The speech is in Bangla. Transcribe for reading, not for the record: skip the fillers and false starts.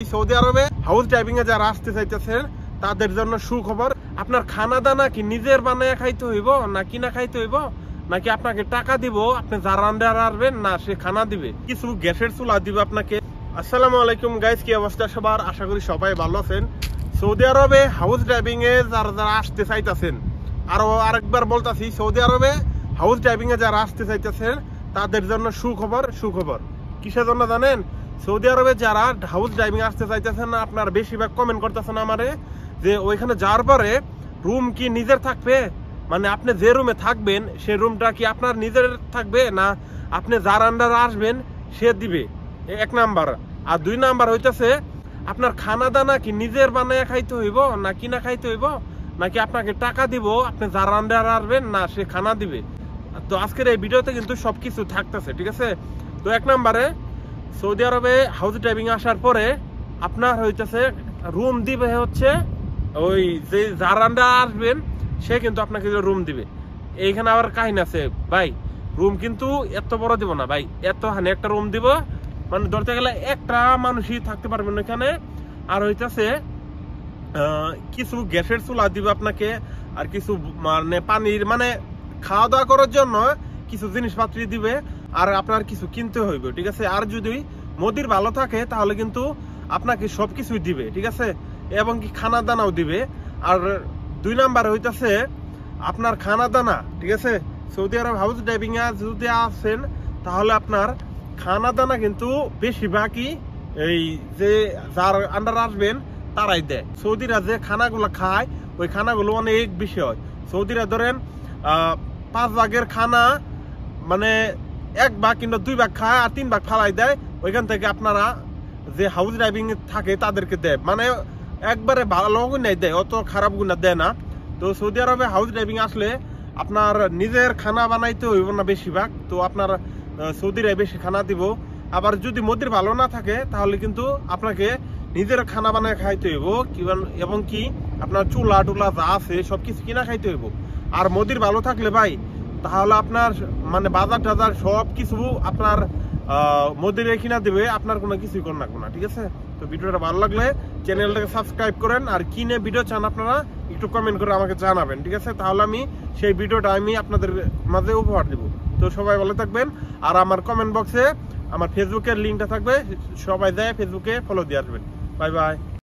সৌদি আরবে হাউস ড্রাইভিং এ যারা আসতে চাইতেছেন তাদের জন্য সুখবর। আপনার খানা দানা কি নিজের বানায় খাইতে হইব না কিনা খাইতে হইব, নাকি আপনাকে টাকা দিব আপনি যার আন্ডারে আসবেন না সে খানা দিবে, কিছু গ্যাসের চুলা দিবে আপনাকে। আসসালামু আলাইকুম গাইস, কি অবস্থা সবার? আশা করি সবাই ভালো আছেন। সৌদি আরবে হাউস ড্রাইভিং এ যারা আসতে চাইতেছেন, আরেকবার বলতাছি, সৌদি আরবে হাউস ড্রাইভিং এ যারা আসতে চাইতেছেন তাদের জন্য সুখবর। কিসের জন্য জানেন? সৌদি আরবে যারা হাউস ড্রাইভিং আসতে চাইতেছেন আপনার বেশিরভাগ কমেন্ট করতেছেন আমারে যে ওইখানে যাওয়ার পরে রুম কি নিজের থাকবে, মানে আপনি যে রুমে থাকবেন সে রুমটা কি আপনার নিজের থাকবে না আপনি যার আন্ডারে আসবেন সে দিবে, এক নাম্বার। আর দুই নাম্বার হইতেছে আপনার খানা দানা কি নিজের বানায় খাইতে হইব না কিনা খাইতে হইব, নাকি আপনাকে টাকা দিব আপনি যার আন্ডারে আসবেন না সে খানা দিবে। তো আজকের এই ভিডিওতে কিন্তু সবকিছু থাকতেছে, ঠিক আছে? তো এক নাম্বারে সৌদি আরবে হাউস ড্রাইভিং আসার পরে আপনার হইতেছে রুম দিবে হচ্ছে ওই যে যার আন্ডারে আসবেন সে কিন্তু আপনাকে রুম দিবে। এইখানে আবার কাহিনী আছে ভাই, রুম কিন্তু এত বড় দিব না ভাই, এত হানি একটা রুম দিব, মানে ধরতে গেলে একটা মানুষই থাকতে পারবেন ওইখানে। আর হইতেছে কিছু গ্যাসের চুলা দিবে আপনাকে, আর কিছু মানে পানির মানে খাওয়া দাওয়া করার জন্য কিছু জিনিসপাতি দিবে, আর আপনার কিছু কিনতে হইবে, ঠিক আছে? আর যদি মোদির ভালো থাকে তাহলে কিন্তু আপনাকে সবকিছুই দিবে, ঠিক আছে? এবং কি খানা দানাও দিবে। আর দুই নাম্বার হইতেছে আপনার খানা দানা, ঠিক আছে? সৌদি আরব হাউস ড্রাইভিং এ যদি আসেন তাহলে আপনার খানা দানা কিন্তু বেশিরভাগই এই যে যার আন্ডার আসবেন তারাই দেয়। সৌদিরা যে খানাগুলো খায় ওই খানাগুলো অনেক বেশি হয়। সৌদিরা ধরেন 5 ভাগের খানা মানে 1 ভাগ কিংবা 2 ভাগ খায় আর 3 ভাগ ফালাই দেয়। ওইখান থেকে আপনারা যে হাউস ড্রাইভিং থাকে তাদেরকে দেয়, মানে একবারে ভালো গুণাই দেয়, অত খারাপ গুণা দেয় না। তো সৌদি আরবে হাউস ড্রাইভিং আসলে আপনার নিজের খানা বানাইতে হইব না বেশিরভাগ, তো আপনার সৌদিরাই বেশি খানা দিব। আবার যদি মোদির ভালো না থাকে তাহলে কিন্তু আপনাকে নিজের খানা বানায় খাইতে হইব, এবং কি আপনার চুলা টুলা যা আছে সবকিছু কিনা খাইতে হইব। আর মোদির ভালো থাকলে ভাই তাহলে আপনার মানে বাজার টাজার সব কিছু আপনার মোদির কিনা দিবে, আপনার কোনো কিছুই কর না, ঠিক আছে? তো ভিডিওটা ভালো লাগলে চ্যানেলটাকে সাবস্ক্রাইব করেন, আর কিনে ভিডিও চান আপনারা একটু কমেন্ট করে আমাকে জানাবেন, ঠিক আছে? তাহলে আমি সেই ভিডিওটা আমি আপনাদের মাঝে উপহার দেব। তো সবাই ভালো থাকবেন, আর আমার কমেন্ট বক্সে আমার ফেসবুকের লিঙ্কটা থাকবে, সবাই যায় ফেসবুকে ফলো দিয়ে আসবেন। Bye bye.